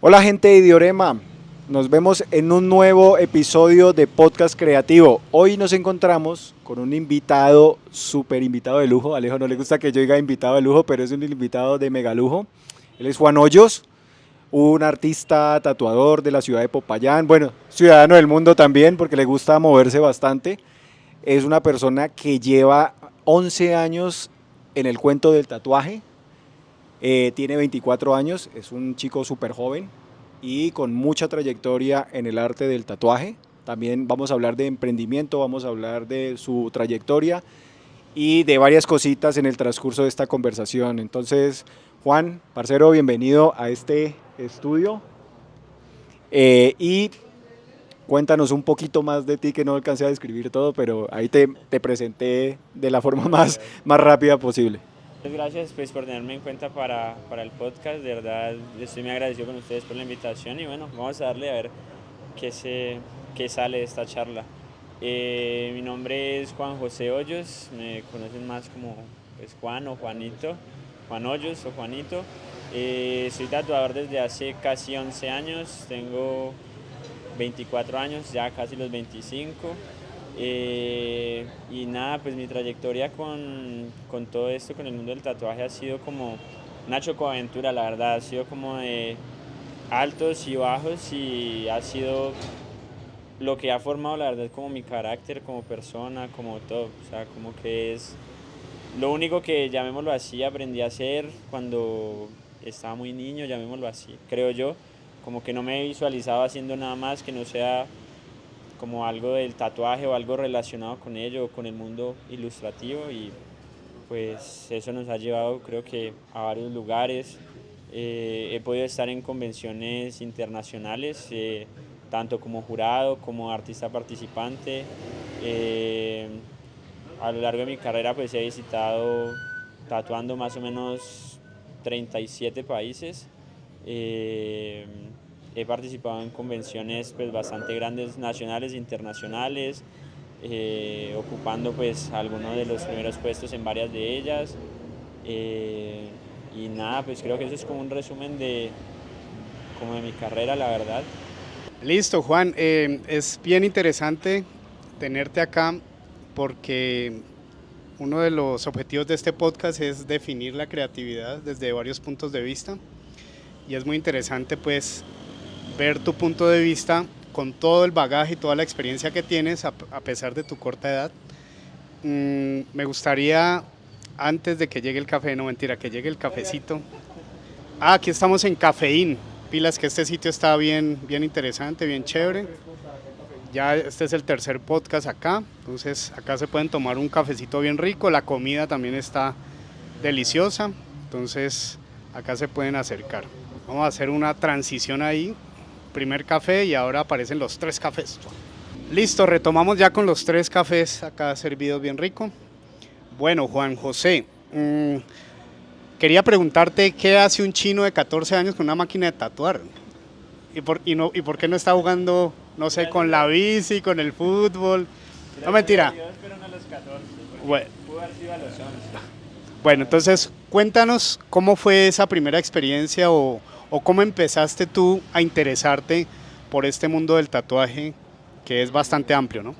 Hola gente de Idiorama, nos vemos en un nuevo episodio de Podcast Creativo. Hoy nos encontramos con un invitado, súper invitado de lujo. A Alejo no le gusta que yo diga invitado de lujo, pero es un invitado de mega lujo. Él es Juan Hoyos, un artista tatuador de la ciudad de Popayán, bueno, ciudadano del mundo también porque le gusta moverse bastante. Es una persona que lleva 11 años en el cuento del tatuaje. Tiene 24 años, es un chico súper joven y con mucha trayectoria en el arte del tatuaje. También vamos a hablar de emprendimiento, vamos a hablar de su trayectoria y de varias cositas en el transcurso de esta conversación. Entonces, Juan, parcero, bienvenido a este estudio y cuéntanos un poquito más de ti, que no alcancé a describir todo, pero ahí te presenté de la forma más rápida posible. Muchas gracias pues, por tenerme en cuenta para el podcast. De verdad, estoy muy agradecido con ustedes por la invitación y bueno, vamos a darle a ver qué, qué sale de esta charla. Mi nombre es Juan José Hoyos, me conocen más como pues, Juan o Juanito, Juan Hoyos o Juanito. Soy tatuador desde hace casi 11 años, tengo 24 años, ya casi los 25. Y nada, pues mi trayectoria con todo esto, con el mundo del tatuaje ha sido como una chocoaventura, la verdad, ha sido como de altos y bajos y ha sido lo que ha formado, la verdad, como mi carácter como persona, como todo, o sea, como que es lo único que, llamémoslo así, aprendí a hacer cuando estaba muy niño, llamémoslo así, creo yo, como que no me he visualizado haciendo nada más que no sea como algo del tatuaje o algo relacionado con ello, con el mundo ilustrativo y pues eso nos ha llevado creo que a varios lugares. He podido estar en convenciones internacionales, tanto como jurado como artista participante. Eh, a lo largo de mi carrera pues he visitado tatuando más o menos 37 países. Eh, He participado en convenciones pues, bastante grandes, nacionales e internacionales, ocupando pues algunos de los primeros puestos en varias de ellas. Eh, y nada, pues creo que eso es como un resumen como de mi carrera, la verdad. Listo, Juan. Es bien interesante tenerte acá porque uno de los objetivos de este podcast es definir la creatividad desde varios puntos de vista y es muy interesante pues ver tu punto de vista con todo el bagaje y toda la experiencia que tienes a pesar de tu corta edad. Me gustaría, antes de que llegue el café, no mentira, que llegue el cafecito. Aquí estamos en Cafeín. Pilas que este sitio está bien interesante, bien chévere. Ya este es el tercer podcast acá, entonces acá se pueden tomar un cafecito bien rico, la comida también está deliciosa, entonces acá se pueden acercar. Vamos a hacer una transición ahí, primer café y ahora aparecen los tres cafés. Listo, retomamos ya con los tres cafés acá servidos bien rico. Bueno, Juan José, quería preguntarte qué hace un chino de 14 años con una máquina de tatuar. ¿Y por qué no está jugando, no sé, con la bici, con el fútbol? No, mentira. Pero no a los 14, porque Bueno, pudo haber sido a los 11. bueno, entonces cuéntanos cómo fue esa primera experiencia o cómo empezaste tú a interesarte por este mundo del tatuaje que es bastante amplio, ¿no?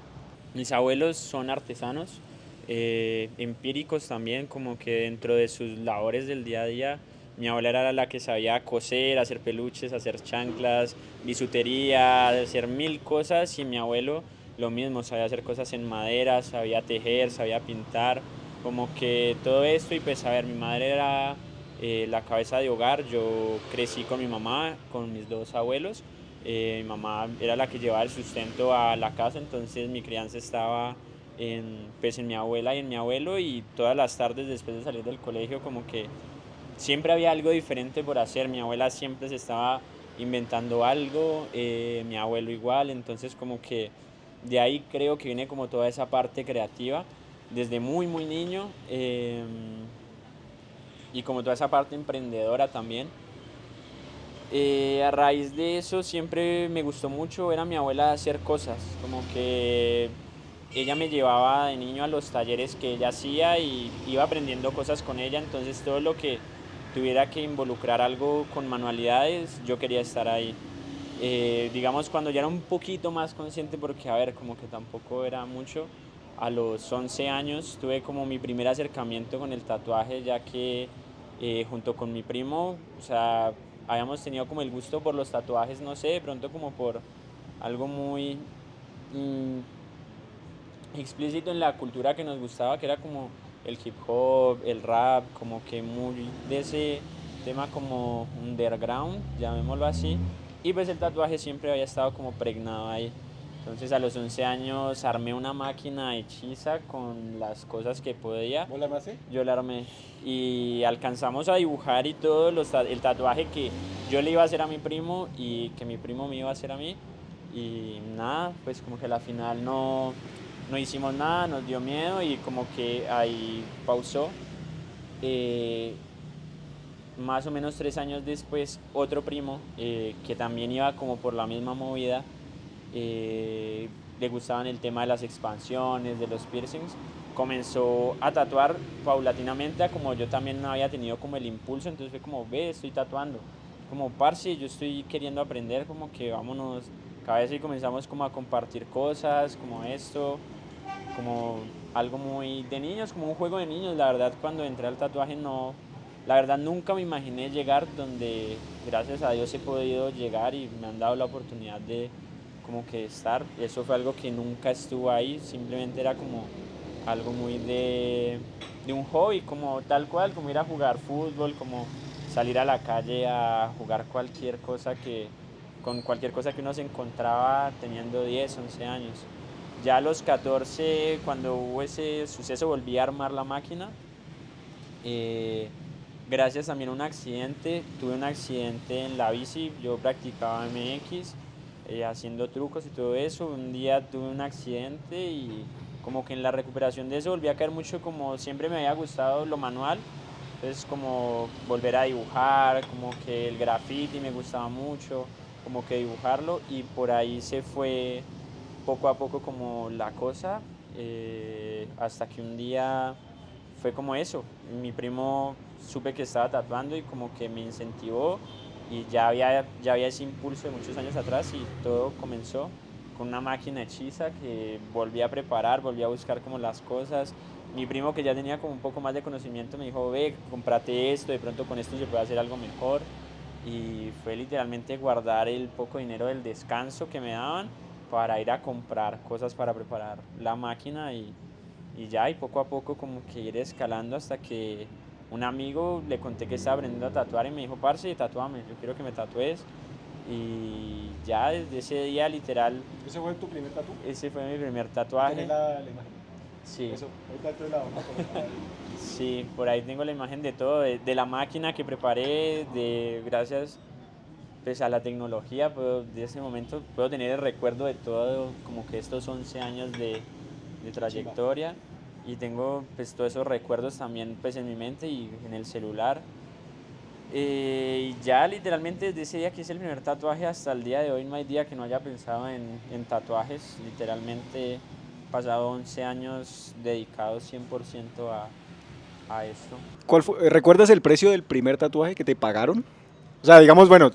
Mis abuelos son artesanos, empíricos también, como que dentro de sus labores del día a día, mi abuela era la que sabía coser, hacer peluches, hacer chanclas, bisutería, hacer mil cosas y mi abuelo lo mismo, sabía hacer cosas en madera, sabía tejer, sabía pintar, como que todo esto y pues a ver, mi madre era la cabeza de hogar, yo crecí con mi mamá, con mis dos abuelos. Mi mamá era la que llevaba el sustento a la casa, entonces mi crianza estaba pues en mi abuela y en mi abuelo y todas las tardes después de salir del colegio como que siempre había algo diferente por hacer. Mi abuela siempre se estaba inventando algo, mi abuelo igual, entonces como que de ahí creo que viene como toda esa parte creativa desde muy niño y como toda esa parte emprendedora también. A raíz de eso siempre me gustó mucho ver a mi abuela hacer cosas, como que ella me llevaba de niño a los talleres que ella hacía y iba aprendiendo cosas con ella, entonces todo lo que tuviera que involucrar algo con manualidades, yo quería estar ahí. Digamos, cuando ya era un poquito más consciente, porque a ver, como que tampoco era mucho, a los 11 años tuve como mi primer acercamiento con el tatuaje, ya que junto con mi primo, o sea, habíamos tenido como el gusto por los tatuajes, no sé, de pronto como por algo muy explícito en la cultura que nos gustaba, que era como el hip hop, el rap, como que muy de ese tema como underground, llamémoslo así, y pues el tatuaje siempre había estado como pregnado ahí. Entonces a los 11 años armé una máquina hechiza con las cosas que podía. ¿Vos la armaste? Yo la armé y alcanzamos a dibujar y todo el tatuaje que yo le iba a hacer a mi primo y que mi primo me iba a hacer a mí. Y nada, pues como que a la final no hicimos nada, nos dio miedo y como que ahí pausó. Más o menos 3 años después, otro primo que también iba como por la misma movida, le gustaban el tema de las expansiones, de los piercings, comenzó a tatuar paulatinamente, a como yo también no había tenido como el impulso, entonces fue como, ve, estoy tatuando, como parce, yo estoy queriendo aprender, como que vámonos, cada vez y comenzamos como a compartir cosas, como esto, como algo muy de niños, como un juego de niños. La verdad, cuando entré al tatuaje no, la verdad nunca me imaginé llegar donde gracias a Dios he podido llegar y me han dado la oportunidad de como que estar. Eso fue algo que nunca estuvo ahí, simplemente era como algo muy de un hobby, como tal cual, como ir a jugar fútbol, como salir a la calle a jugar cualquier cosa con cualquier cosa que uno se encontraba teniendo 10, 11 años. Ya a los 14, cuando hubo ese suceso, volví a armar la máquina. Gracias también a un accidente, tuve un accidente en la bici, yo practicaba MX, haciendo trucos y todo eso. Un día tuve un accidente y como que en la recuperación de eso volví a caer mucho, como siempre me había gustado lo manual, entonces como volver a dibujar, como que el graffiti me gustaba mucho, como que dibujarlo, y por ahí se fue poco a poco como la cosa, hasta que un día fue como eso, mi primo supe que estaba tatuando y como que me incentivó y ya había ese impulso de muchos años atrás y todo comenzó con una máquina hechiza que volví a preparar, volví a buscar como las cosas. Mi primo, que ya tenía como un poco más de conocimiento, me dijo, ve, cómprate esto, de pronto con esto se puede hacer algo mejor. Y fue literalmente guardar el poco dinero del descanso que me daban para ir a comprar cosas para preparar la máquina y ya, y poco a poco como que ir escalando hasta que un amigo le conté que estaba aprendiendo a tatuar y me dijo, parce, tatúame, yo quiero que me tatúes. Y ya desde ese día, literal, ¿Ese fue tu primer tatu? ese fue mi primer tatuaje. ¿Tenés la imagen? Sí. Eso, ahorita te la vamos a colocar ahí. Sí, por ahí tengo la imagen de todo, de la máquina que preparé, gracias pues, a la tecnología, de ese momento puedo tener el recuerdo de todo, como que estos 11 años de trayectoria, y tengo pues todos esos recuerdos también pues en mi mente y en el celular. Y ya literalmente desde ese día que hice el primer tatuaje hasta el día de hoy no hay día que no haya pensado en tatuajes. Literalmente he pasado 11 años dedicados 100% a esto. ¿Recuerdas el precio del primer tatuaje que te pagaron? O sea, digamos, bueno,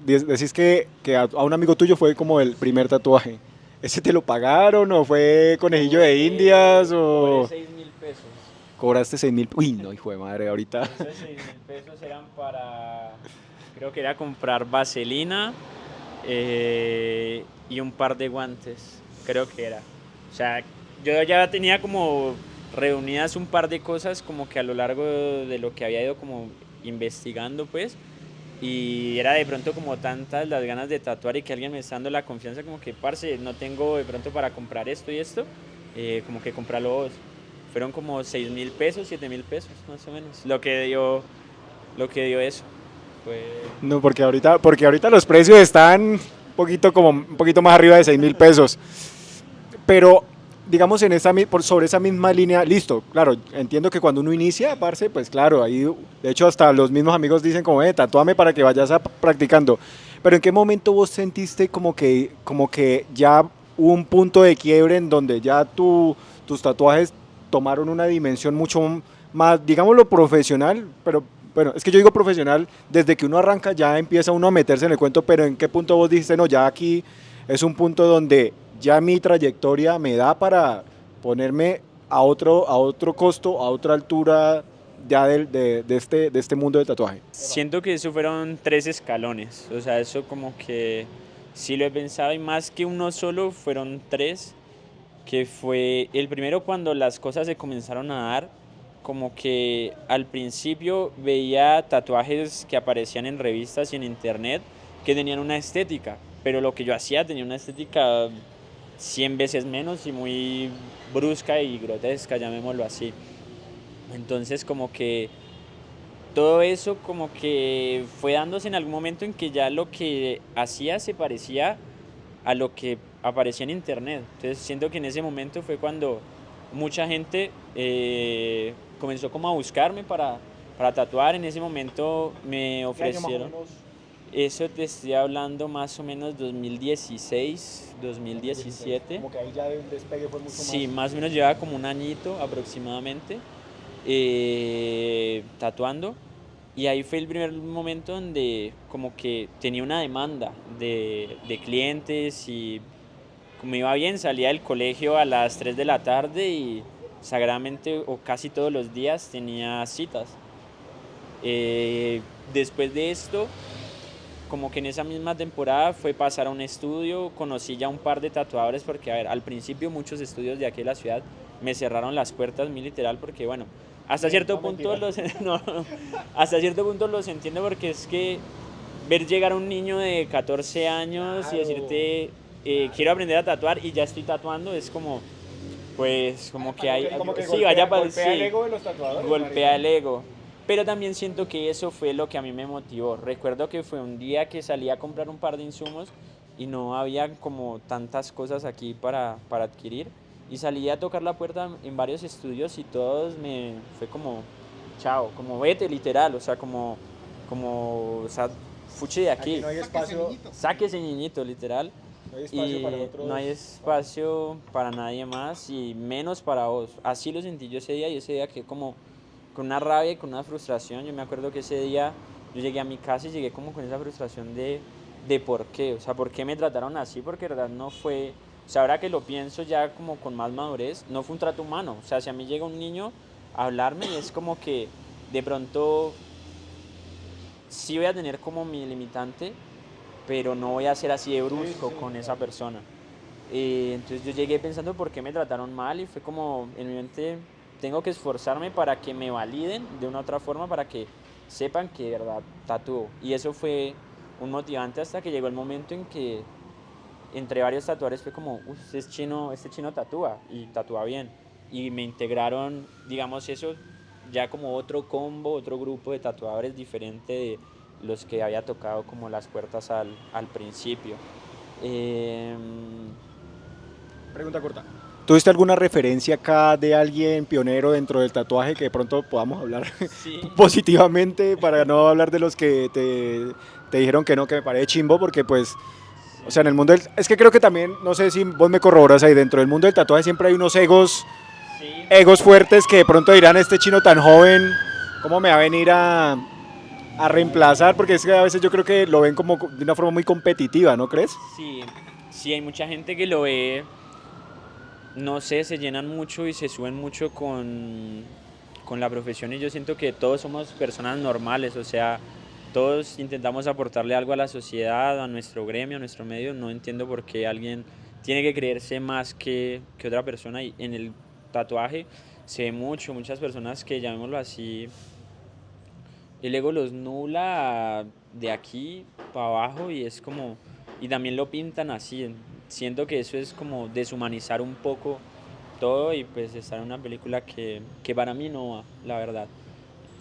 decís que a un amigo tuyo fue como el primer tatuaje. ¿Ese te lo pagaron o fue conejillo de indias o...? Cobré 6.000 pesos. ¿Cobraste 6.000? Uy, no, hijo de madre, ahorita. Esos 6.000 pesos eran para, creo que era comprar vaselina y un par de guantes, creo que era. O sea, yo ya tenía como reunidas un par de cosas como que a lo largo de lo que había ido como investigando pues, y era de pronto como tantas las ganas de tatuar y que alguien me está dando la confianza como que, parce, no tengo de pronto para comprar esto y esto, como que compralo vos. Fueron como 6.000 pesos, 7.000 pesos más o menos, lo que dio eso. No, porque ahorita los precios están un poquito más arriba de 6.000 pesos. Pero, digamos, sobre esa misma línea, listo, claro, entiendo que cuando uno inicia, parce, pues claro, ahí, de hecho, hasta los mismos amigos dicen como, tatúame para que vayas practicando. Pero ¿en qué momento vos sentiste como que ya hubo un punto de quiebre en donde ya tus tatuajes tomaron una dimensión mucho más, digámoslo, profesional, pero bueno, es que yo digo profesional, desde que uno arranca ya empieza uno a meterse en el cuento, pero ¿en qué punto vos dijiste, no, ya aquí es un punto donde ya mi trayectoria me da para ponerme a otro costo, a otra altura ya de este mundo del tatuaje? Siento que eso fueron 3 escalones, o sea, eso como que sí lo he pensado y más que uno solo fueron 3, que fue el primero cuando las cosas se comenzaron a dar, como que al principio veía tatuajes que aparecían en revistas y en internet que tenían una estética, pero lo que yo hacía tenía una estética 100 veces menos y muy brusca y grotesca, llamémoslo así. Entonces como que todo eso como que fue dándose en algún momento en que ya lo que hacía se parecía a lo que aparecía en internet. Entonces siento que en ese momento fue cuando mucha gente comenzó como a buscarme para tatuar. En ese momento me ofrecieron, eso te estoy hablando más o menos 2016, 2017. Como que ahí ya de un despegue fue mucho más. Sí, más o menos llevaba como un añito aproximadamente tatuando. Y ahí fue el primer momento donde como que tenía una demanda de clientes y como iba bien, salía del colegio a las 3 de la tarde y sagradamente o casi todos los días tenía citas. Después de esto, como que en esa misma temporada fue pasar a un estudio, conocí ya un par de tatuadores porque, a ver, al principio muchos estudios de aquí de la ciudad me cerraron las puertas, muy literal, porque bueno, hasta cierto punto hasta cierto punto los entiendo porque es que ver llegar a un niño de 14 años y decirte quiero aprender a tatuar y ya estoy tatuando es como pues como que hay Como que sí, vaya para golpea el ego de los tatuadores. golpea el ego. Pero también siento que eso fue lo que a mí me motivó. Recuerdo que fue un día que salí a comprar un par de insumos y no había como tantas cosas aquí para adquirir. Y salí a tocar la puerta en varios estudios y todos me fue como, chao, como vete literal, o sea, o sea, fuchi de aquí. No hay espacio, Saque ese niñito, literal. no hay espacio Y para otros. no hay espacio para nadie más y menos para vos. Así lo sentí yo ese día y ese día que como con una rabia y con una frustración. Yo me acuerdo que ese día yo llegué a mi casa y llegué como con esa frustración de por qué, o sea, por qué me trataron así, porque de verdad no fue, o sea, ahora que lo pienso ya como con más madurez, no fue un trato humano. O sea, si a mí llega un niño a hablarme y es como que de pronto sí voy a tener como mi limitante, pero no voy a ser así de brusco con esa persona. Entonces yo llegué pensando por qué me trataron mal y fue como en mi mente tengo que esforzarme para que me validen de una u otra forma, para que sepan que de verdad tatúo. Y eso fue un motivante hasta que llegó el momento en que entre varios tatuadores fue como, este chino tatúa y tatúa bien. Y me integraron, digamos eso, ya como otro combo, otro grupo de tatuadores diferente de los que había tocado como las puertas al principio. Pregunta corta. ¿Tuviste alguna referencia acá de alguien pionero dentro del tatuaje que de pronto podamos hablar Sí. positivamente para no hablar de los que te dijeron que no, que me parece chimbo? Porque pues, o sea, en el mundo del... Es que creo que también, no sé si vos me corroboras ahí, dentro del mundo del tatuaje siempre hay unos Sí. egos fuertes que de pronto dirán, este chino tan joven, ¿cómo me va a venir a reemplazar? Porque es que a veces yo creo que lo ven como de una forma muy competitiva, ¿no crees? Sí, sí, hay mucha gente que lo ve, no sé, se llenan mucho y se suben mucho con la profesión y yo siento que todos somos personas normales, o sea, todos intentamos aportarle algo a la sociedad, a nuestro gremio, a nuestro medio, no entiendo por qué alguien tiene que creerse más que otra persona y en el tatuaje se ve muchas personas que, llamémoslo así, el ego los nubla de aquí para abajo y es como, y también lo pintan así, siento que eso es como deshumanizar un poco todo y pues estar en una película que para mí no va, la verdad.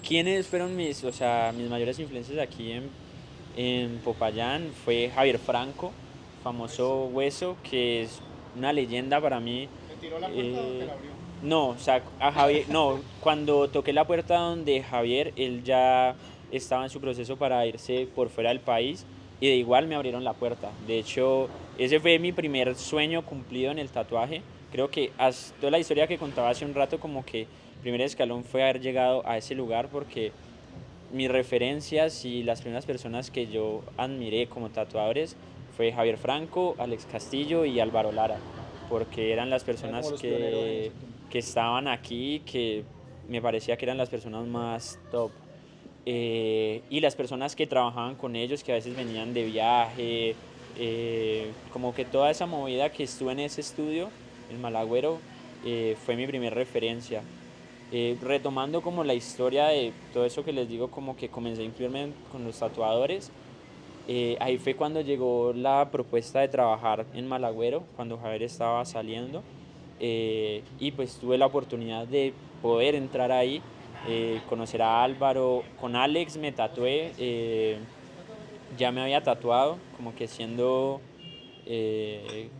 ¿Quiénes fueron o sea, mis mayores influencias aquí en Popayán? Fue Javier Franco, famoso Hueso, que es una leyenda para mí. ¿Te tiró la puerta o te la abrió? No, o sea, a Javier, no, cuando toqué la puerta donde Javier, él ya estaba en su proceso para irse por fuera del país y de igual me abrieron la puerta. De hecho, ese fue mi primer sueño cumplido en el tatuaje. Creo que toda la historia que contaba hace un rato como que el primer escalón fue haber llegado a ese lugar porque mis referencias y las primeras personas que yo admiré como tatuadores fue Javier Franco, Alex Castillo y Álvaro Lara, porque eran las personas que estaban aquí, que me parecía que eran las personas más top. Y las personas que trabajaban con ellos, que a veces venían de viaje, como que toda esa movida que estuve en ese estudio, el Malagüero, fue mi primer referencia. Retomando como la historia de todo eso que les digo, como que comencé a incluirme con los tatuadores, ahí fue cuando llegó la propuesta de trabajar en Malagüero, cuando Javier estaba saliendo, y pues tuve la oportunidad de poder entrar ahí, conocer a Álvaro. Con Alex me tatué, ya me había tatuado, como que siendo,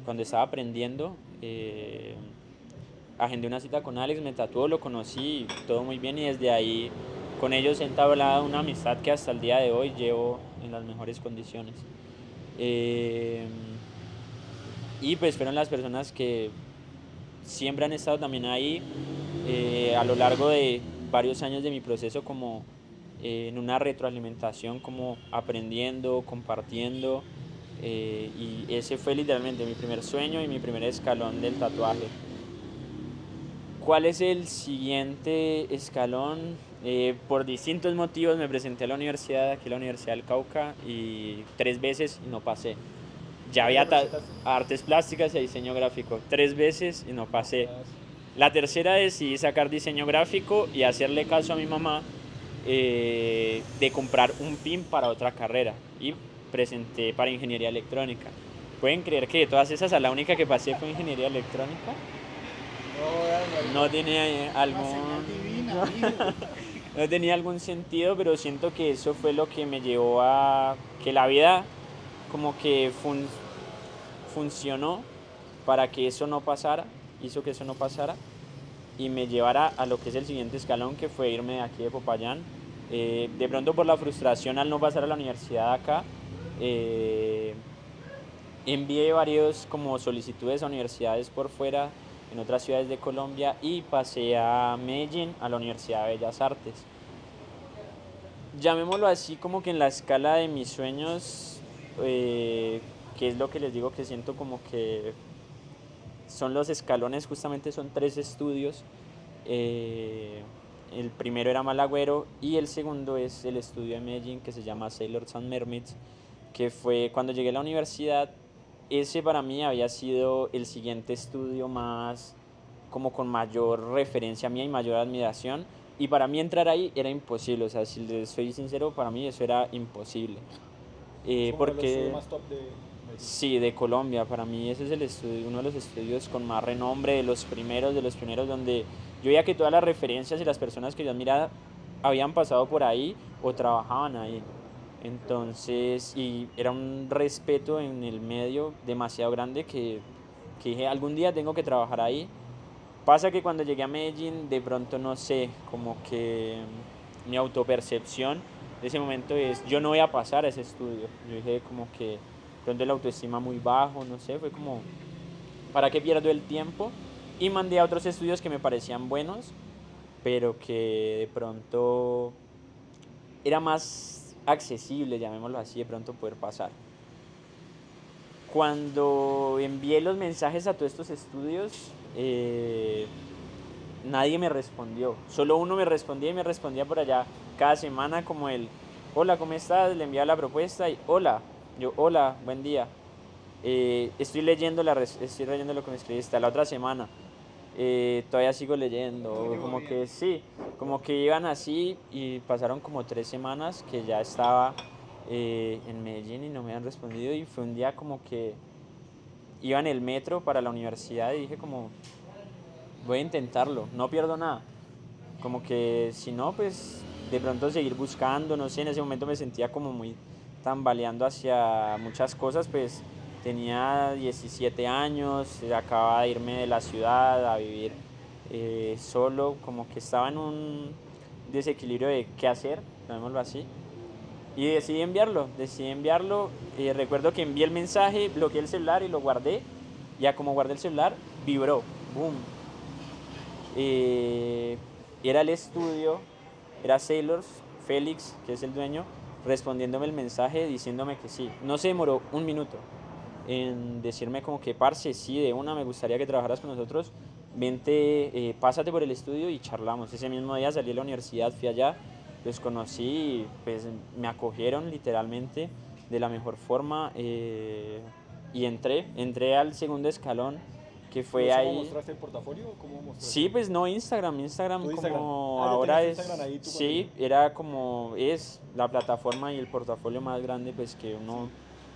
cuando estaba aprendiendo, agendé una cita con Alex, me tatuó, lo conocí, todo muy bien, y desde ahí con ellos he entablado una amistad que hasta el día de hoy llevo en las mejores condiciones. Eh, y pues fueron las personas que siempre han estado también ahí, a lo largo de varios años de mi proceso, como en una retroalimentación, como aprendiendo, compartiendo, y ese fue literalmente mi primer sueño y mi primer escalón del tatuaje. ¿Cuál es el siguiente escalón? Por distintos motivos me presenté a la universidad, aquí la Universidad del Cauca, y 3 veces y no pasé. Ya había artes plásticas y diseño gráfico, 3 veces y no pasé. La tercera decidí sacar diseño gráfico y hacerle caso a mi mamá, de comprar un PIN para otra carrera, y presenté para ingeniería electrónica. ¿Pueden creer que de todas esas a la única que pasé fue ingeniería electrónica? No tiene no tenía algún sentido, pero siento que eso fue lo que me llevó a que la vida como que funcionó para que eso no pasara, hizo que eso no pasara y me llevara a lo que es el siguiente escalón, que fue irme de aquí de Popayán. De pronto, por la frustración al no pasar a la universidad acá, envié varios como solicitudes a universidades por fuera, en otras ciudades de Colombia, y pasé a Medellín, a la Universidad de Bellas Artes. Llamémoslo así, como que en la escala de mis sueños, que es lo que les digo, que siento como que son los escalones, justamente son 3 estudios. El primero era Malagüero y el segundo es el estudio de Medellín, que se llama Sailors and Mermaids, que fue cuando llegué a la universidad. Ese para mí había sido el siguiente estudio más, como con mayor referencia mía y mayor admiración, y para mí entrar ahí era imposible, o sea, si les soy sincero, para mí eso era imposible. Porque más top de Medellín. Sí, de Colombia, para mí ese es el estudio, uno de los estudios con más renombre, de los primeros, donde yo veía que todas las referencias y las personas que yo admiraba habían pasado por ahí o trabajaban ahí. Entonces, y era un respeto en el medio demasiado grande, que dije, algún día tengo que trabajar ahí. Pasa que cuando llegué a Medellín, de pronto, no sé, como que mi autopercepción de ese momento es, yo no voy a pasar a ese estudio. Yo dije como que de pronto la autoestima muy bajo, no sé, fue como, ¿para qué pierdo el tiempo? Y mandé a otros estudios que me parecían buenos, pero que de pronto era más accesible, llamémoslo así, de pronto poder pasar. Cuando envié los mensajes a todos estos estudios, nadie me respondió. Solo uno me respondía, y me respondía por allá cada semana como el, hola, ¿cómo estás? Le enviaba la propuesta y hola. Yo, hola, buen día. Estoy leyendo lo que me escribiste. La otra semana todavía sigo leyendo. Como que sí, como que iban así, y pasaron como 3 semanas que ya estaba en Medellín y no me habían respondido, y fue un día como que iba en el metro para la universidad y dije como, voy a intentarlo, no pierdo nada. Como que si no, pues de pronto seguir buscando, no sé, en ese momento me sentía como muy tambaleando hacia muchas cosas, pues tenía 17 años, acababa de irme de la ciudad a vivir solo, como que estaba en un desequilibrio de qué hacer, llamémoslo así. Y decidí enviarlo. Recuerdo que envié el mensaje, bloqueé el celular y lo guardé. Ya como guardé el celular, vibró, boom. Era el estudio, era Sailors, Félix, que es el dueño, respondiéndome el mensaje, diciéndome que sí. No se demoró un minuto en decirme como que, parce, sí, de una, me gustaría que trabajaras con nosotros, vente, pásate por el estudio y charlamos. Ese mismo día salí de la universidad, fui allá, los conocí y pues me acogieron literalmente de la mejor forma, y entré al segundo escalón, que fue ¿Cómo ahí. mostraste el portafolio o cómo mostraste? Sí, pues no, Instagram ¿Tu Instagram? como Ah, ya ahora tenías es, Instagram ahí tú sí, era como es la plataforma y el portafolio más grande pues que uno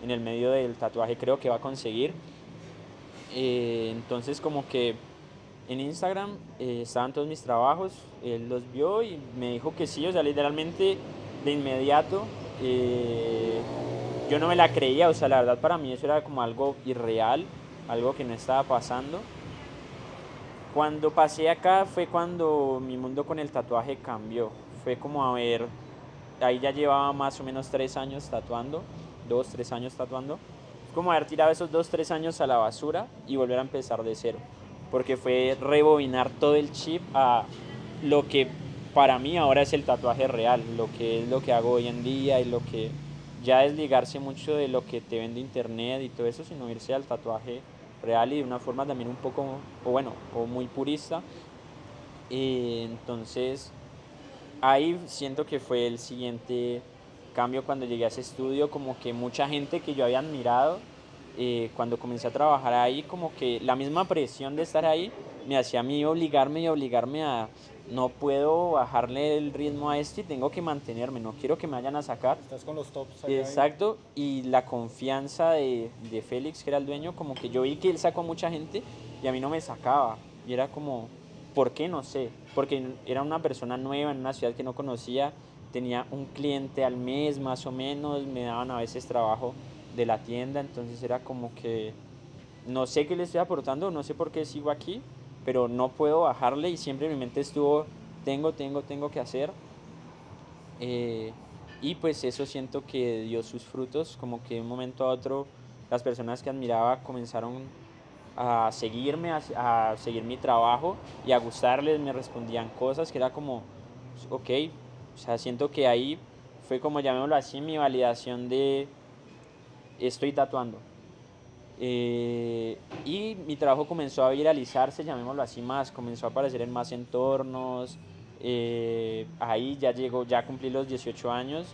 en el medio del tatuaje creo que va a conseguir. Entonces como que en Instagram estaban todos mis trabajos, él los vio y me dijo que sí, o sea, literalmente de inmediato. Yo no me la creía, o sea, la verdad para mí eso era como algo irreal, algo que no estaba pasando. Cuando pasé acá fue cuando mi mundo con el tatuaje cambió. Fue como a ver, ahí ya llevaba más o menos 3 años tatuando, 2, 3 años tatuando. Fue como haber tirado esos 2, 3 años a la basura y volver a empezar de cero. Porque fue rebobinar todo el chip a lo que para mí ahora es el tatuaje real, lo que es lo que hago hoy en día y lo que ya desligarse mucho de lo que te vende internet y todo eso, sino irse al tatuaje real y de una forma también un poco, o bueno, o muy purista. Entonces, ahí siento que fue el siguiente cambio cuando llegué a ese estudio, como que mucha gente que yo había admirado, cuando comencé a trabajar ahí, como que la misma presión de estar ahí me hacía a mí obligarme y obligarme a, no puedo bajarle el ritmo a esto y tengo que mantenerme, no quiero que me vayan a sacar. Estás con los tops allá. Exacto, y la confianza de Félix, que era el dueño, como que yo vi que él sacó a mucha gente y a mí no me sacaba. Y era como, ¿por qué? No sé. Porque era una persona nueva en una ciudad que no conocía, tenía un cliente al mes más o menos, me daban a veces trabajo de la tienda, entonces era como que no sé qué le estoy aportando, no sé por qué sigo aquí, pero no puedo bajarle y siempre en mi mente estuvo, tengo que hacer. Eh, y pues eso siento que dio sus frutos, como que de un momento a otro las personas que admiraba comenzaron a seguirme, a seguir mi trabajo y a gustarles, me respondían cosas que era como, ok, o sea, siento que ahí fue como, llamémoslo así, mi validación de estoy tatuando. Y mi trabajo comenzó a viralizarse, llamémoslo así más, comenzó a aparecer en más entornos. Ahí ya llegó, ya cumplí los 18 años,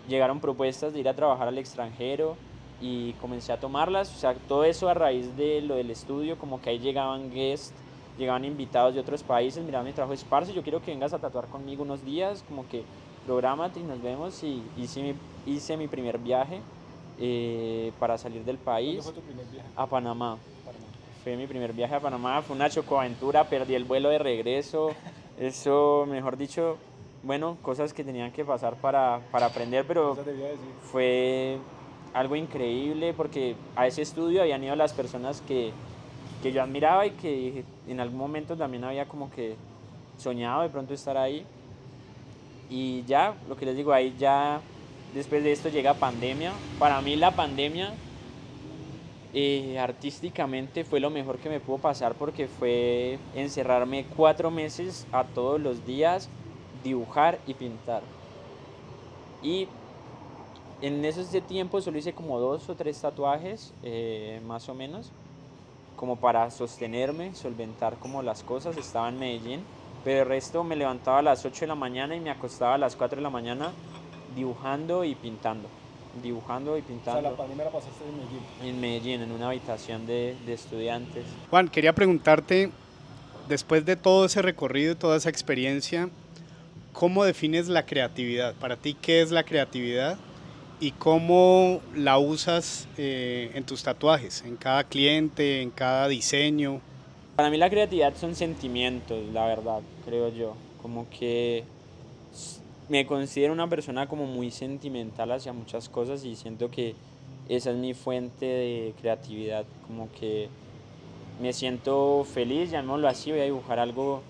llegaron propuestas de ir a trabajar al extranjero y comencé a tomarlas, o sea, todo eso a raíz de lo del estudio, como que ahí llegaban guests, llegaban invitados de otros países, mira, mi trabajo es parce, yo quiero que vengas a tatuar conmigo unos días, como que prográmate y nos vemos, y hice mi primer viaje para salir del país. ¿Dónde fue tu primer viaje? A Panamá. Fue mi primer viaje a Panamá, fue una chocoaventura, perdí el vuelo de regreso, eso, mejor dicho, bueno, cosas que tenían que pasar para aprender, pero Eso debía decir. fue algo increíble porque a ese estudio habían ido las personas que yo admiraba y que en algún momento también había como que soñado de pronto estar ahí. Y ya, lo que les digo, ahí ya después de esto llega pandemia. Para mí la pandemia artísticamente fue lo mejor que me pudo pasar porque fue encerrarme 4 meses a todos los días, dibujar y pintar. Y en ese tiempo solo hice como 2 o 3 tatuajes, más o menos, como para sostenerme, solventar como las cosas. Estaba en Medellín, pero el resto me levantaba a las 8 de la mañana y me acostaba a las 4 de la mañana dibujando y pintando. Dibujando y O pintando. sea, la pandemia la pasaste en Medellín. En Medellín, en una habitación de estudiantes. Juan, quería preguntarte, después de todo ese recorrido, toda esa experiencia, ¿cómo defines la creatividad? Para ti, ¿qué es la creatividad? ¿Y cómo la usas en tus tatuajes, en cada cliente, en cada diseño? Para mí la creatividad son sentimientos, la verdad, creo yo. Como que me considero una persona como muy sentimental hacia muchas cosas y siento que esa es mi fuente de creatividad. Como que me siento feliz, llamémoslo así, voy a dibujar algo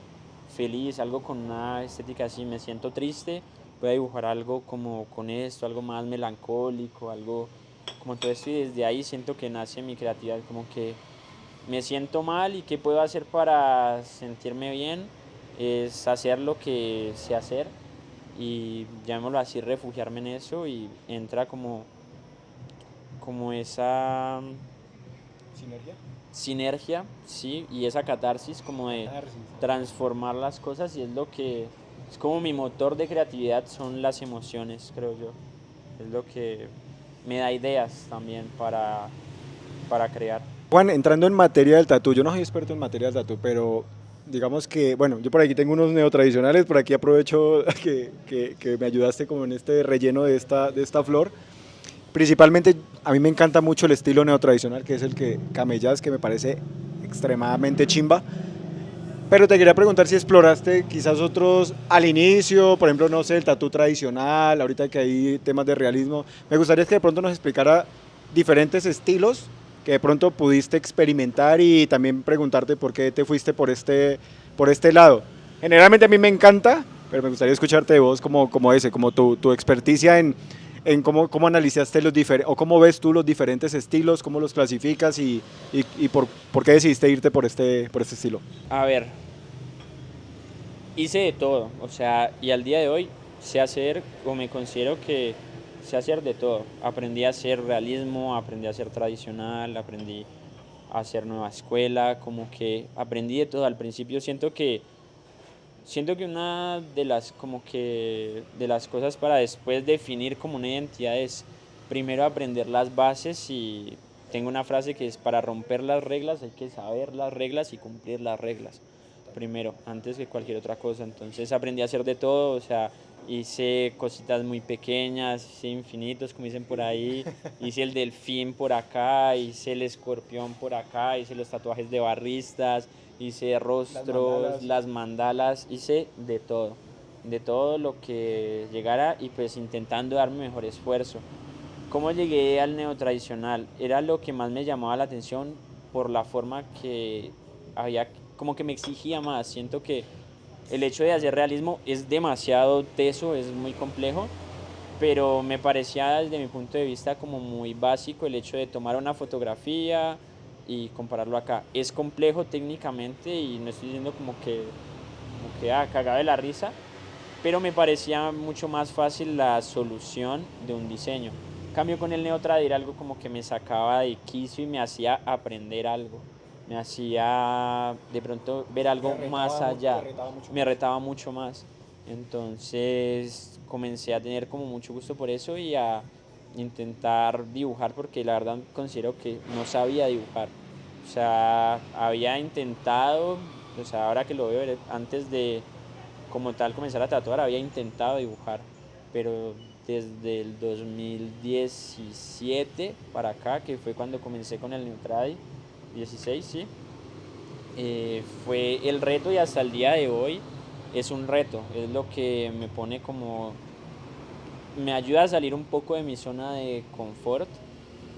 feliz, algo con una estética así. Me siento triste, voy a dibujar algo como con esto, algo más melancólico, algo como todo esto, y desde ahí siento que nace mi creatividad, como que me siento mal y qué puedo hacer para sentirme bien, es hacer lo que sé hacer, y llamémoslo así, refugiarme en eso y entra como esa ¿Sinergia? sinergia, sí, y esa catarsis como de transformar las cosas y es como mi motor de creatividad son las emociones, creo yo. Es lo que me da ideas también para crear. Juan, entrando en materia del tatú, yo no soy experto en materia del tatú, pero digamos que, bueno, yo por aquí tengo unos neotradicionales, por aquí aprovecho que me ayudaste como en este relleno de esta flor. Principalmente a mí me encanta mucho el estilo neotradicional, que es el que camellas, que me parece extremadamente chimba. Pero te quería preguntar si exploraste quizás otros al inicio, por ejemplo, no sé, el tatú tradicional, ahorita que hay temas de realismo. Me gustaría que de pronto nos explicara diferentes estilos que de pronto pudiste experimentar y también preguntarte por qué te fuiste por este lado. Generalmente a mí me encanta, pero me gustaría escucharte de vos como tu experticia en cómo analizaste los diferentes, o cómo ves tú los diferentes estilos, cómo los clasificas y por qué decidiste irte por este estilo. A ver, hice de todo, o sea, y al día de hoy sé hacer, o me considero que sé hacer de todo. Aprendí a hacer realismo, aprendí a hacer tradicional, aprendí a hacer nueva escuela, como que aprendí de todo. Al principio siento que una de las como que de las cosas para después definir como una identidad es primero aprender las bases y tengo una frase que es para romper las reglas hay que saber las reglas y cumplir las reglas primero, antes que cualquier otra cosa. Entonces aprendí a hacer de todo, o sea, hice cositas muy pequeñas, hice infinitos, como dicen por ahí, hice el delfín por acá, hice el escorpión por acá, hice los tatuajes de barristas, hice rostros, las mandalas, hice de todo lo que llegara y pues intentando dar mi mejor esfuerzo. ¿Cómo llegué al neotradicional? Era lo que más me llamaba la atención por la forma que había, como que me exigía más. Siento que el hecho de hacer realismo es demasiado teso, es muy complejo, pero me parecía desde mi punto de vista como muy básico el hecho de tomar una fotografía y compararlo acá. Es complejo técnicamente y no estoy diciendo cagado de la risa, pero me parecía mucho más fácil la solución de un diseño. En cambio con el Neotrad era algo como que me sacaba de quicio y me hacía aprender algo, me hacía de pronto ver algo más allá, me retaba mucho más. Entonces comencé a tener como mucho gusto por eso y a intentar dibujar porque la verdad considero que no sabía dibujar. O sea, había intentado, o sea, ahora que lo veo, antes de como tal comenzar a tatuar, había intentado dibujar, pero desde el 2017 para acá, que fue cuando comencé con el Neutradi, 16, sí, fue el reto y hasta el día de hoy es un reto, es lo que me pone como, me ayuda a salir un poco de mi zona de confort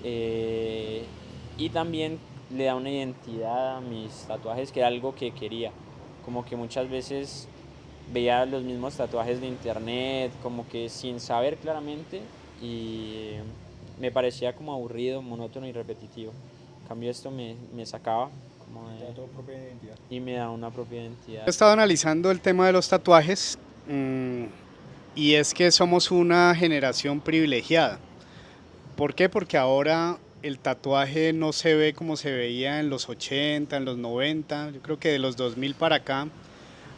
y también le da una identidad a mis tatuajes que era algo que quería, como que muchas veces veía los mismos tatuajes de internet, como que sin saber claramente y me parecía como aburrido, monótono y repetitivo. En cambio esto me sacaba como y me da una propia identidad. He estado analizando el tema de los tatuajes y es que somos una generación privilegiada. ¿Por qué? Porque ahora el tatuaje no se ve como se veía en los 80, en los 90, yo creo que de los 2000 para acá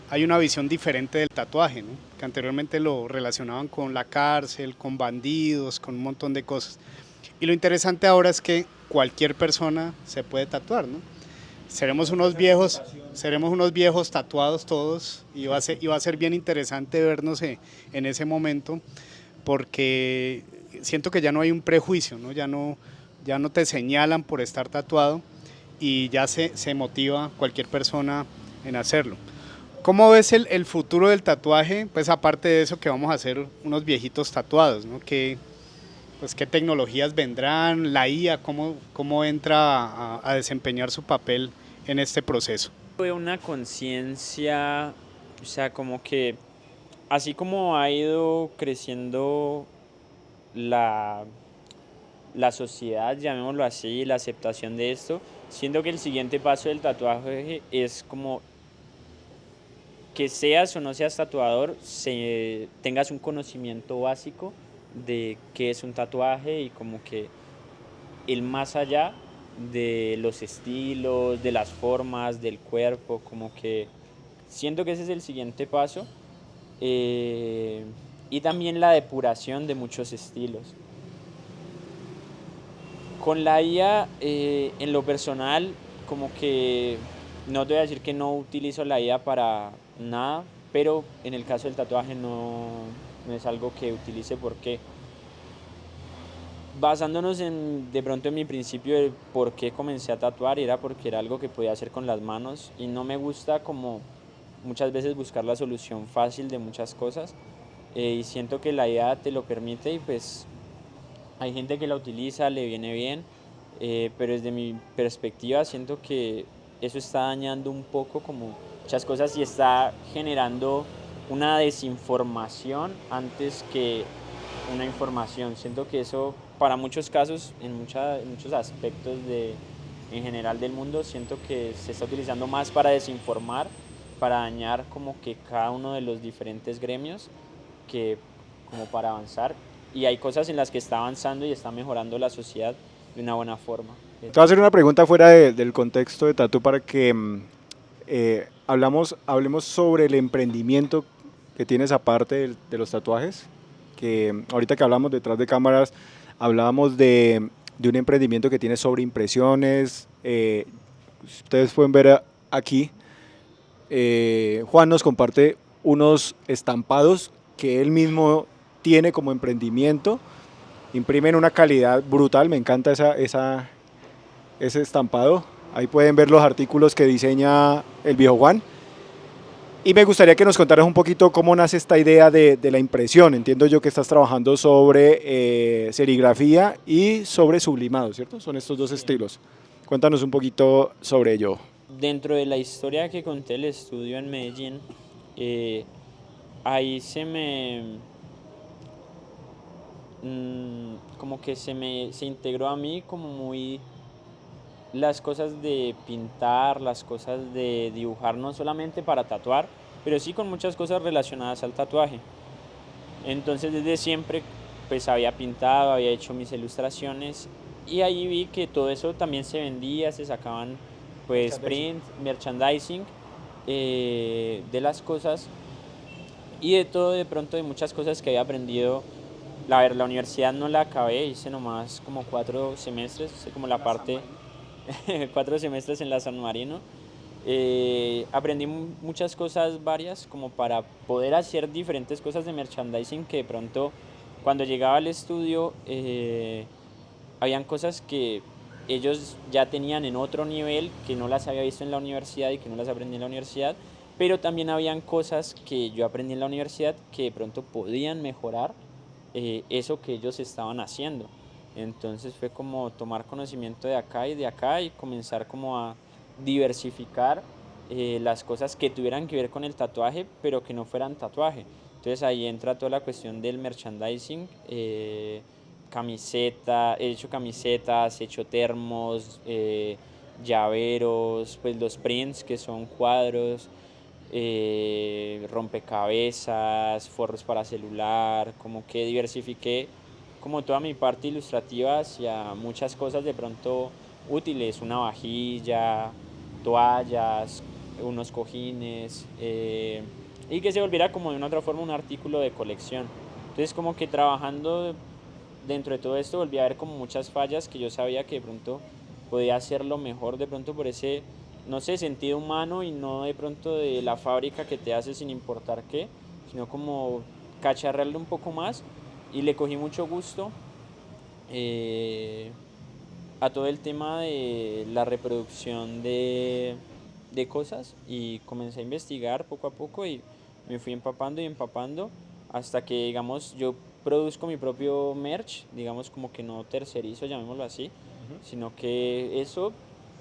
hay una visión diferente del tatuaje, ¿no? Que anteriormente lo relacionaban con la cárcel, con bandidos, con un montón de cosas. Y lo interesante ahora es que cualquier persona se puede tatuar, ¿no? Seremos unos viejos tatuados todos y va a ser bien interesante vernos en ese momento porque siento que ya no hay un prejuicio, ¿no? Ya no te señalan por estar tatuado y ya se motiva cualquier persona en hacerlo. ¿Cómo ves el futuro del tatuaje? Pues aparte de eso que vamos a hacer unos viejitos tatuados, ¿no? ¿Qué tecnologías vendrán? La IA, ¿cómo entra a desempeñar su papel en este proceso? Tuve una conciencia, o sea, como que así como ha ido creciendo la, la sociedad, llamémoslo así, la aceptación de esto, siento que el siguiente paso del tatuaje es como que seas o no seas tatuador, tengas un conocimiento básico de qué es un tatuaje y como que el más allá de los estilos, de las formas, del cuerpo, como que siento que ese es el siguiente paso. Y también la depuración de muchos estilos. Con la IA, en lo personal, como que no te voy a decir que no utilizo la IA para nada, pero en el caso del tatuaje no es algo que utilice porque basándonos de pronto en mi principio de por qué comencé a tatuar, era porque era algo que podía hacer con las manos y no me gusta como muchas veces buscar la solución fácil de muchas cosas, y siento que la IA te lo permite y pues hay gente que la utiliza, le viene bien, pero desde mi perspectiva siento que eso está dañando un poco como muchas cosas y está generando una desinformación antes que una información. Siento que eso para muchos casos, en muchos aspectos en general del mundo, siento que se está utilizando más para desinformar, para dañar como que cada uno de los diferentes gremios que como para avanzar. Y hay cosas en las que está avanzando y está mejorando la sociedad de una buena forma. Te voy a hacer una pregunta fuera del contexto de Tatu para que hablemos sobre el emprendimiento que tienes aparte de los tatuajes, que ahorita que hablamos detrás de cámaras, hablábamos de un emprendimiento que tienes sobre impresiones. Ustedes pueden ver aquí, Juan nos comparte unos estampados que él mismo tiene como emprendimiento, imprimen una calidad brutal, me encanta ese estampado. Ahí pueden ver los artículos que diseña el viejo Juan. Y me gustaría que nos contaras un poquito cómo nace esta idea de la impresión. Entiendo yo que estás trabajando sobre serigrafía y sobre sublimado, ¿cierto? Son estos dos estilos. Cuéntanos un poquito sobre ello. Dentro de la historia que conté el estudio en Medellín, ahí como que se integró a mí como muy las cosas de pintar, las cosas de dibujar, no solamente para tatuar, pero sí con muchas cosas relacionadas al tatuaje. Entonces desde siempre pues había pintado, había hecho mis ilustraciones y ahí vi que todo eso también se vendía, se sacaban pues print, merchandising, de las cosas y de todo de pronto de muchas cosas que había aprendido. La universidad no la acabé, hice nomás como 4 semestres, hice como la parte 4 semestres en la San Marino. Aprendí muchas cosas varias como para poder hacer diferentes cosas de merchandising que de pronto cuando llegaba al estudio habían cosas que ellos ya tenían en otro nivel que no las había visto en la universidad y que no las aprendí en la universidad, pero también habían cosas que yo aprendí en la universidad que de pronto podían mejorar eso que ellos estaban haciendo. Entonces fue como tomar conocimiento de acá y comenzar como a diversificar las cosas que tuvieran que ver con el tatuaje, pero que no fueran tatuaje. Entonces ahí entra toda la cuestión del merchandising, he hecho camisetas, he hecho termos, llaveros, pues los prints que son cuadros, rompecabezas, forros para celular, como que diversifiqué como toda mi parte ilustrativa hacia muchas cosas de pronto útiles, una vajilla, toallas, unos cojines, y que se volviera como de una otra forma un artículo de colección. Entonces como que trabajando dentro de todo esto volví a ver como muchas fallas que yo sabía que de pronto podía hacerlo mejor de pronto por ese, no sé, sentido humano y no de pronto de la fábrica que te hace sin importar qué, sino como cacharrearle un poco más y le cogí mucho gusto a todo el tema de la reproducción de cosas y comencé a investigar poco a poco y me fui empapando y empapando hasta que, digamos, yo produzco mi propio merch, digamos como que no tercerizo, llamémoslo así, sino que eso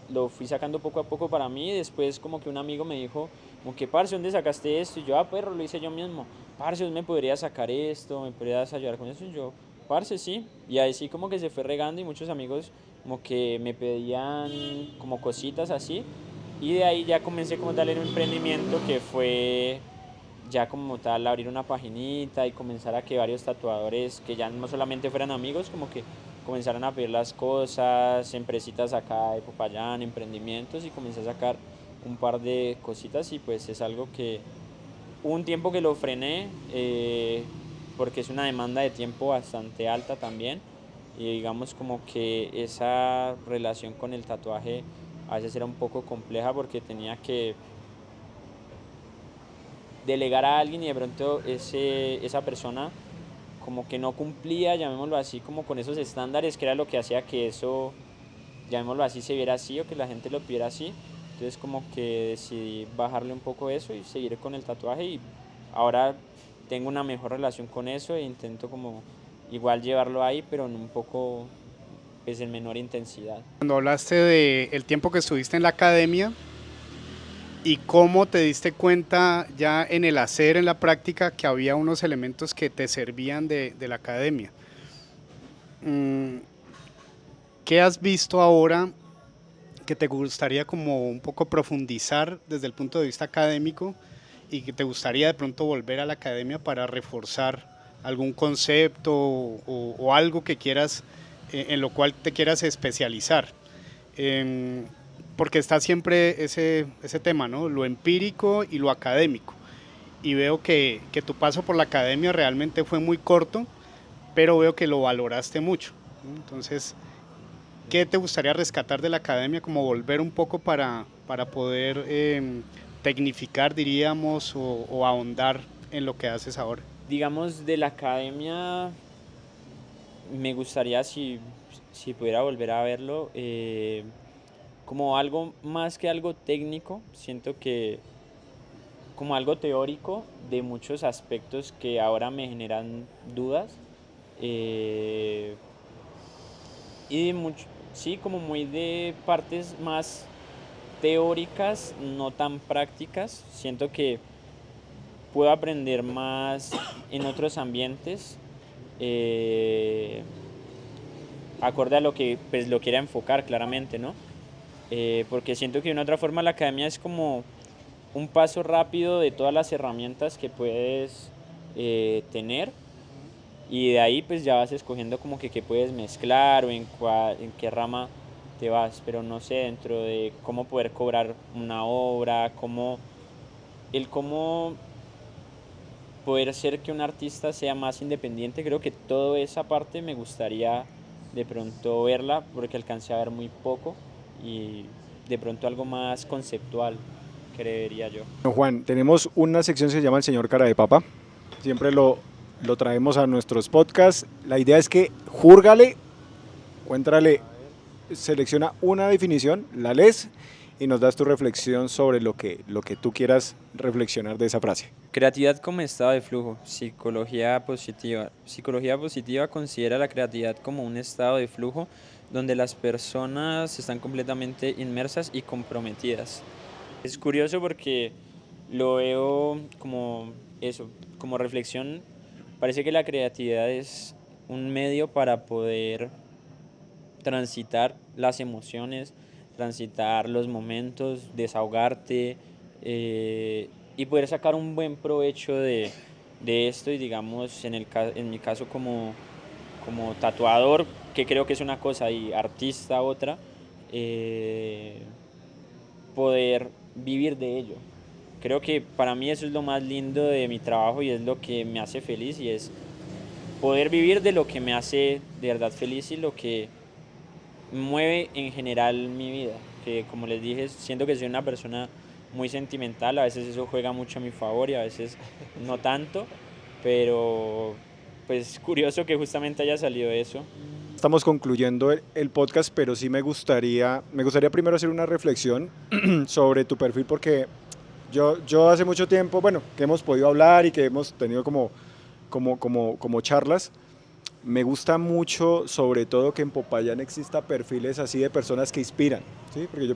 lo fui sacando poco a poco para mí y después como que un amigo me dijo, como que, parce, ¿dónde sacaste esto? Y yo, perro, lo hice yo mismo. Parce, ¿me podrías sacar esto? ¿Me podrías ayudar con eso? Y yo, parce, sí. Y ahí sí como que se fue regando y muchos amigos como que me pedían como cositas así Y de ahí ya comencé como tal en un emprendimiento que fue ya como tal abrir una paginita y comenzar a que varios tatuadores que ya no solamente fueran amigos, como que comenzaran a pedir las cosas, empresitas acá de Popayán, emprendimientos, y comencé a sacar un par de cositas, y pues es algo que hubo un tiempo que lo frené porque es una demanda de tiempo bastante alta también, y digamos como que esa relación con el tatuaje a veces era un poco compleja porque tenía que delegar a alguien, y de pronto esa persona como que no cumplía, llamémoslo así, como con esos estándares, que era lo que hacía que eso, llamémoslo así, se viera así o que la gente lo pidiera así. Entonces como que decidí bajarle un poco eso y seguir con el tatuaje, y ahora tengo una mejor relación con eso e intento como igual llevarlo ahí, pero en un poco, pues en menor intensidad. Cuando hablaste de el tiempo que estuviste en la academia y cómo te diste cuenta ya en el hacer, en la práctica, que había unos elementos que te servían de la academia. ¿Qué has visto ahora que te gustaría como un poco profundizar desde el punto de vista académico y que te gustaría de pronto volver a la academia para reforzar algún concepto o algo que quieras, en lo cual te quieras especializar? Porque está siempre ese tema, ¿no? Lo empírico y lo académico. Y veo que tu paso por la academia realmente fue muy corto, pero veo que lo valoraste mucho, ¿no? Entonces, ¿qué te gustaría rescatar de la academia, como volver un poco para poder tecnificar, diríamos, o ahondar en lo que haces ahora? Digamos, de la academia me gustaría, si pudiera volver a verlo, como algo más que algo técnico, siento que como algo teórico de muchos aspectos que ahora me generan dudas, eh, y de mucho, sí, como muy de partes más teóricas, no tan prácticas. Siento que puedo aprender más en otros ambientes, eh, acorde a lo que pues lo quiera enfocar claramente, ¿no? Porque siento que de una otra forma la academia es como un paso rápido de todas las herramientas que puedes tener, y de ahí pues ya vas escogiendo como que qué puedes mezclar o en qué rama te vas, pero no sé, dentro de cómo poder cobrar una obra, cómo poder hacer que un artista sea más independiente. Creo que toda esa parte me gustaría de pronto verla, porque alcancé a ver muy poco, y de pronto algo más conceptual, creería yo. Bueno, Juan, tenemos una sección que se llama El Señor Cara de Papa. Siempre lo traemos a nuestros podcasts. La idea es que júrgale, cuéntale, selecciona una definición, la lees y nos das tu reflexión sobre lo que tú quieras reflexionar de esa frase. Creatividad como estado de flujo. Psicología positiva. Psicología positiva considera la creatividad como un estado de flujo donde las personas están completamente inmersas y comprometidas. Es curioso porque lo veo como eso, como reflexión. Parece que la creatividad es un medio para poder transitar las emociones, transitar los momentos, desahogarte, y poder sacar un buen provecho de esto. Y digamos, en mi caso como tatuador, que creo que es una cosa, y artista otra, poder vivir de ello. Creo que para mí eso es lo más lindo de mi trabajo y es lo que me hace feliz, y es poder vivir de lo que me hace de verdad feliz y lo que mueve en general mi vida. Que como les dije, siento que soy una persona muy sentimental, a veces eso juega mucho a mi favor y a veces no tanto, pero pues curioso que justamente haya salido eso. Estamos concluyendo el podcast, pero sí me gustaría primero hacer una reflexión sobre tu perfil, porque yo hace mucho tiempo, bueno, que hemos podido hablar y que hemos tenido como charlas, me gusta mucho, sobre todo, que en Popayán exista perfiles así de personas que inspiran, ¿sí? Porque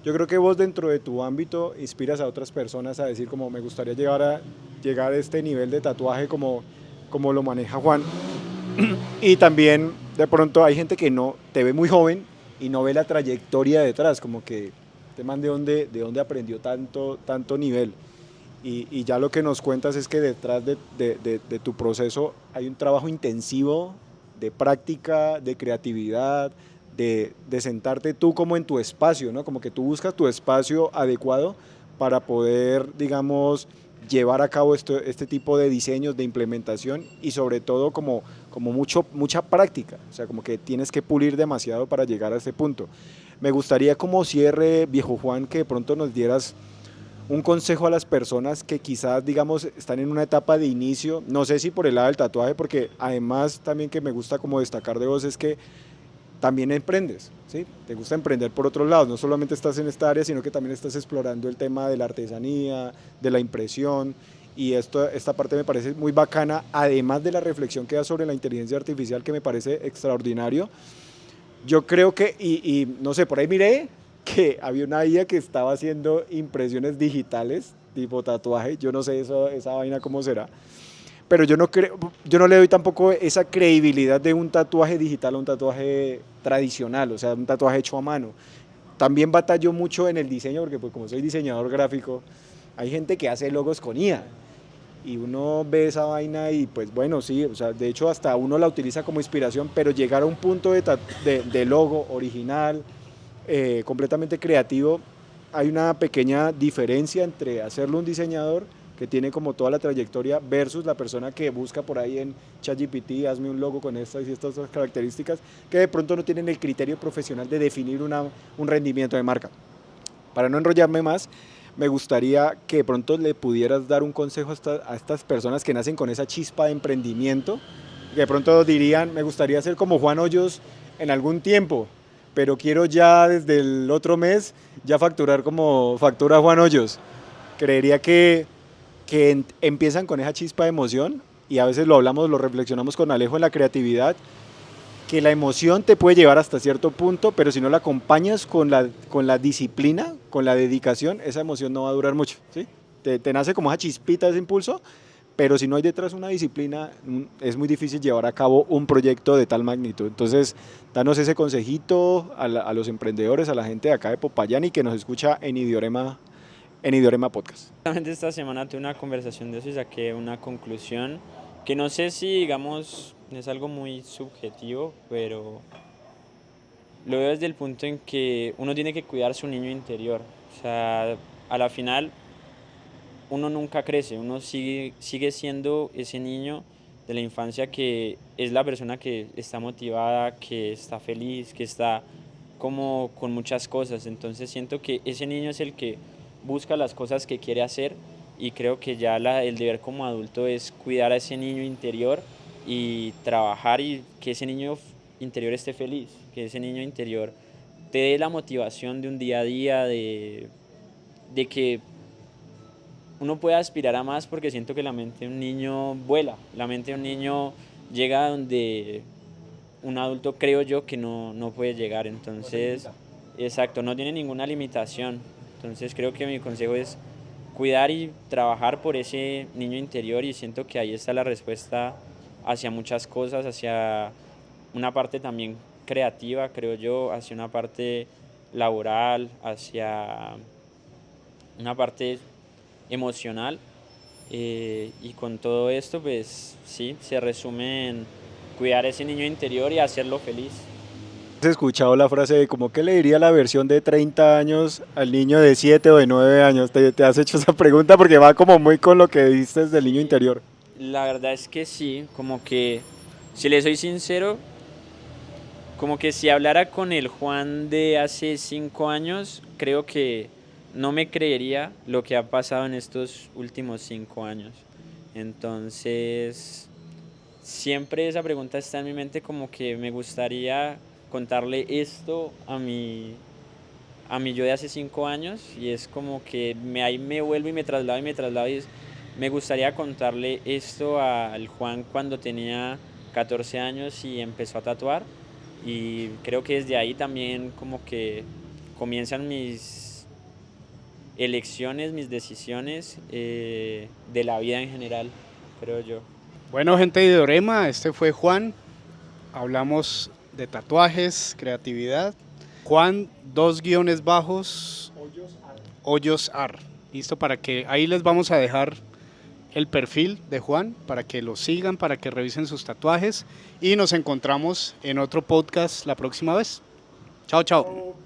yo creo que vos dentro de tu ámbito inspiras a otras personas a decir como me gustaría llegar a este nivel de tatuaje como lo maneja Juan. Y también de pronto hay gente que no te ve muy joven y no ve la trayectoria detrás, como que Este man de dónde aprendió tanto nivel. Y ya lo que nos cuentas es que detrás de tu proceso hay un trabajo intensivo de práctica, de creatividad, de sentarte tú como en tu espacio, ¿no? Como que tú buscas tu espacio adecuado para poder, digamos, llevar a cabo este tipo de diseños, de implementación y sobre todo como mucha práctica, o sea, como que tienes que pulir demasiado para llegar a este punto. Me gustaría como cierre, viejo Juan, que de pronto nos dieras un consejo a las personas que quizás, digamos, están en una etapa de inicio, no sé si por el lado del tatuaje, porque además también que me gusta como destacar de vos es que también emprendes, ¿sí? Te gusta emprender por otros lados, no solamente estás en esta área, sino que también estás explorando el tema de la artesanía, de la impresión, y esta parte me parece muy bacana, además de la reflexión que da sobre la inteligencia artificial, que me parece extraordinario. Yo creo que, y no sé, por ahí miré que había una IA que estaba haciendo impresiones digitales, tipo tatuaje, yo no sé esa vaina cómo será, pero yo no le doy tampoco esa credibilidad de un tatuaje digital a un tatuaje tradicional, o sea, un tatuaje hecho a mano. También batallo mucho en el diseño, porque pues como soy diseñador gráfico, hay gente que hace logos con IA, y uno ve esa vaina y pues bueno, sí, o sea, de hecho hasta uno la utiliza como inspiración, pero llegar a un punto de logo original, completamente creativo, hay una pequeña diferencia entre hacerlo un diseñador que tiene como toda la trayectoria versus la persona que busca por ahí en ChatGPT, hazme un logo con estas y estas características, que de pronto no tienen el criterio profesional de definir un rendimiento de marca. Para no enrollarme más, me gustaría que de pronto le pudieras dar un consejo a estas personas que nacen con esa chispa de emprendimiento, que de pronto dirían, me gustaría ser como Juan Hoyos en algún tiempo, pero quiero ya desde el otro mes ya facturar como factura Juan Hoyos. Creería que empiezan con esa chispa de emoción y a veces lo hablamos, lo reflexionamos con Alejo en la creatividad, que la emoción te puede llevar hasta cierto punto, pero si no la acompañas con la disciplina, con la dedicación, esa emoción no va a durar mucho, ¿sí? Te nace como esa chispita, ese impulso, pero si no hay detrás una disciplina, es muy difícil llevar a cabo un proyecto de tal magnitud. Entonces, danos ese consejito a los emprendedores, a la gente de acá de Popayán y que nos escucha en Idiorema Podcast. Justamente esta semana tuve una conversación de eso y saqué una conclusión que no sé si, digamos, es algo muy subjetivo, pero lo veo desde el punto en que uno tiene que cuidar su niño interior. O sea, a la final uno nunca crece, uno sigue siendo ese niño de la infancia que es la persona que está motivada, que está feliz, que está como con muchas cosas. Entonces siento que ese niño es el que busca las cosas que quiere hacer y creo que ya el deber como adulto es cuidar a ese niño interior y trabajar y que ese niño interior esté feliz, que ese niño interior te dé la motivación de un día a día, de que uno puede aspirar a más, porque siento que la mente de un niño vuela, la mente de un niño llega a donde un adulto creo yo que no puede llegar, entonces, exacto, no tiene ninguna limitación, entonces creo que mi consejo es cuidar y trabajar por ese niño interior y siento que ahí está la respuesta hacia muchas cosas, hacia una parte también creativa, creo yo, hacia una parte laboral, hacia una parte emocional y con todo esto pues sí, se resume en cuidar ese niño interior y hacerlo feliz. ¿Has escuchado la frase de como qué le diría la versión de 30 años al niño de 7 o de 9 años? ¿Te has hecho esa pregunta? Porque va como muy con lo que dices del niño interior. La verdad es que sí, como que si le soy sincero, como que si hablara con el Juan de hace 5 años, creo que no me creería lo que ha pasado en estos últimos 5 años. Entonces, siempre esa pregunta está en mi mente, como que me gustaría contarle esto a mi yo de hace 5 años y es como que ahí me vuelvo y me traslado y me gustaría contarle esto al Juan cuando tenía 14 años y empezó a tatuar y creo que desde ahí también como que comienzan mis elecciones, mis decisiones de la vida en general, creo yo. Bueno, gente de Idiorema, este fue Juan. Hablamos de tatuajes, creatividad. Juan, 2 guiones bajos, Hoyos Ar. Listo, para que ahí les vamos a dejar el perfil de Juan para que lo sigan, para que revisen sus tatuajes y nos encontramos en otro podcast la próxima vez. Chao, chao.